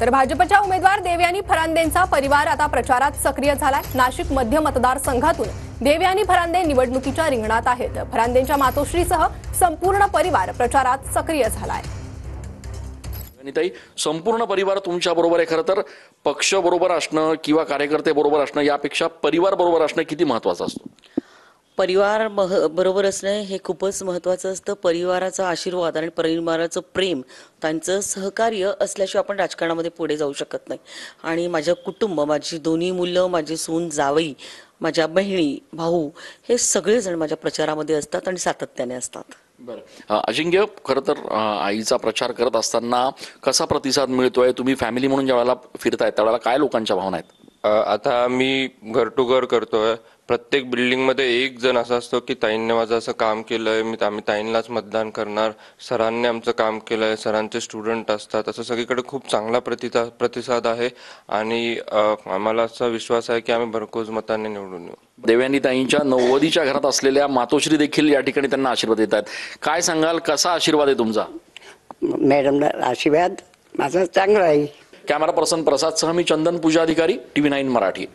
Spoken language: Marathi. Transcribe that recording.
तर भाजपच्या उमेदवार देवयानी फरांदेंचा परिवार आता प्रचारात सक्रिय झालाय। नाशिक मध्य मतदारसंघातून देवयानी फरांदे निवडणुकीच्या रिंगणात आहेत। फरांदेंच्या मातोश्रीसह संपूर्ण परिवार प्रचारात सक्रिय झालाय। ताई, संपूर्ण परिवार तुमच्या बरोबर आहे। खरं तर पक्ष बरोबर असणं किंवा कार्यकर्ते बरोबर असणं यापेक्षा परिवार बरोबर असणं किती महत्त्वाचं असतं? परिवार बरोबर असणं हे खूपच महत्त्वाचं असतं। परिवाराचा आशीर्वाद आणि परिवाराचं प्रेम, त्यांचं सहकार्य असल्याशिवाय आपण राजकारणामध्ये पुढे जाऊ शकत नाही। आणि माझं कुटुंब, माझी दोन्ही मुलं, माझी सून, जावई, माझ्या बहिणी, भाऊ हे सगळेजण माझ्या प्रचारामध्ये असतात आणि सातत्याने असतात। बरं अजिंक्य, खरं तर आईचा प्रचार करत असताना कसा प्रतिसाद मिळतोय? तुम्ही फॅमिली म्हणून ज्यावेळेला फिरताय त्यावेळेला काय लोकांच्या भावना आहेत? आता आम्ही घर टू घर करतोय। प्रत्येक बिल्डिंगमध्ये एक जण असा असतो की ताईंनी माझं असं काम केलंय, आम्ही ताईंनाच मतदान करणार, सरांनी आमचं काम केलंय, सरांचे स्टुडंट असतात, असं सगळीकडे खूप चांगला प्रतिसाद आहे। आणि आम्हाला असा विश्वास आहे की आम्ही भरघोस मतांनी निवडून येऊ। देवयानी ताईंच्या 90च्या घरात असलेल्या मातोश्री देखील या ठिकाणी त्यांना आशीर्वाद देत आहेत। काय सांगाल, कसा आशीर्वाद आहे तुमचा? मॅडमला आशीर्वाद माझा चांगला आहे। कॅमेरा पर्सन प्रसाद सह मी चंदन पूजा अधिकारी, TV9 मराठी।